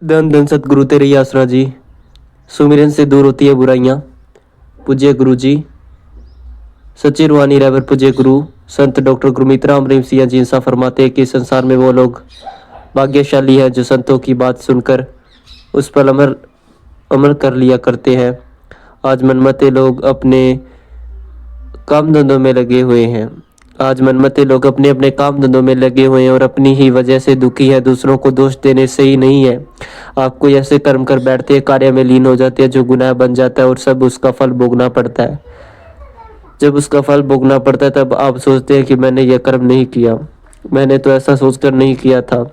धन धन सतगुरु तेरे ही आसरा जी। सुमिरन से दूर होती है बुराइयाँ। पूज्य गुरु जी सच्ची रूहानी रहबर पूज्य गुरु संत डॉक्टर गुरमीत राम रहीम सिंह जी इंसाफ फरमाते हैं कि संसार में वो लोग भाग्यशाली हैं जो संतों की बात सुनकर उस पर अमल अमल कर लिया करते हैं। आज मनमते लोग अपने काम धंधों में लगे हुए हैं। आज मनमते लोग अपने अपने काम धंधों में लगे हुए हैं और अपनी ही वजह से दुखी है। दूसरों को दोष देने से ही नहीं है। आप कोई ऐसे कर्म कर बैठते हैं, कार्य में लीन हो जाते हैं जो गुनाह बन जाता है और सब उसका फल भोगना पड़ता है। जब उसका फल भोगना पड़ता है तब आप सोचते हैं कि मैंने यह कर्म नहीं किया, मैंने तो ऐसा सोचकर नहीं किया था।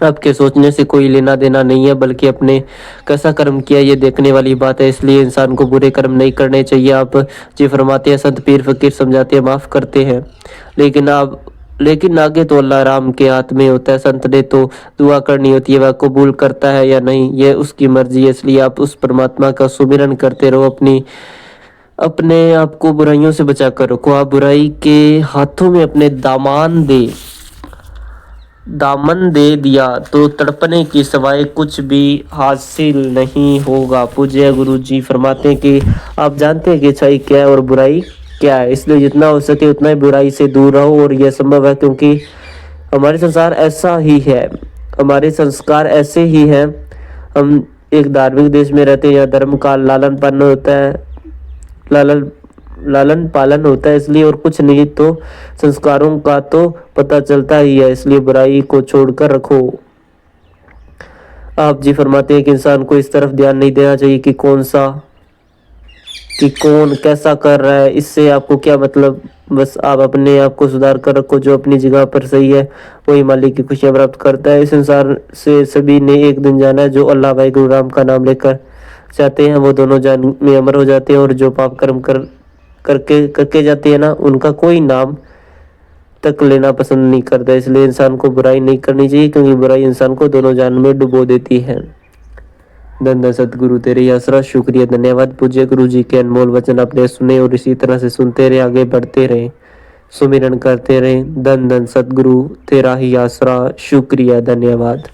आपके सोचने से कोई लेना देना नहीं है, बल्कि अपने कैसा कर्म किया ये देखने वाली बात है। इसलिए इंसान को बुरे कर्म नहीं करने चाहिए। आप जी फरमाते हैं, संत पीर फकीर समझाते हैं, माफ़ करते हैं, लेकिन आगे तो अल्लाह राम के हाथ में होता है। संत ने तो दुआ करनी होती है, वह कबूल करता है या नहीं ये उसकी मर्जी है। इसलिए आप उस परमात्मा का सुमिरन करते रहो, अपने आप को बुराइयों से बचा कर रखो। आप बुराई के हाथों में अपने दामन दे दिया तो तड़पने की सिवाय कुछ भी हासिल नहीं होगा। पूज्य गुरु जी फरमाते हैं कि आप जानते हैं कि अच्छाई क्या है और बुराई क्या है, इसलिए जितना हो सके उतना ही बुराई से दूर रहो। और यह संभव है क्योंकि हमारे संसार ऐसा ही है, हमारे संस्कार ऐसे ही हैं। हम एक धार्मिक देश में रहते हैं, यहाँ धर्म का लालन पालन होता है, इसलिए और कुछ नहीं तो संस्कारों का तो पता चलता ही है। इसलिए बुराई को छोड़कर रखो। आप जी फरमाते हैं कि इंसान को इस तरफ ध्यान नहीं देना चाहिए कि कौन कैसा कर रहा है, इससे आपको क्या मतलब। बस आप अपने आप को सुधार कर रखो। जो अपनी जगह पर सही है वही मालिक की खुशियां प्राप्त करता है। इस संसार से सभी ने एक दिन जाना है। जो अल्लाह भाई गुरु राम का नाम लेकर जाते हैं वो दोनों जान में अमर हो जाते हैं, और जो पाप कर्म करके जाते हैं ना, उनका कोई नाम तक लेना पसंद नहीं करता। इसलिए इंसान को बुराई नहीं करनी चाहिए, क्योंकि बुराई इंसान को दोनों जान में डुबो देती है। धन धन सतगुरु तेरे ही आसरा। शुक्रिया, धन्यवाद। पूज्य गुरु जी के अनमोल वचन आपने सुने और इसी तरह से सुनते रहे, आगे बढ़ते रहे, सुमिरन करते रहे। धन धन सतगुरु तेरा ही आसरा। शुक्रिया, धन्यवाद।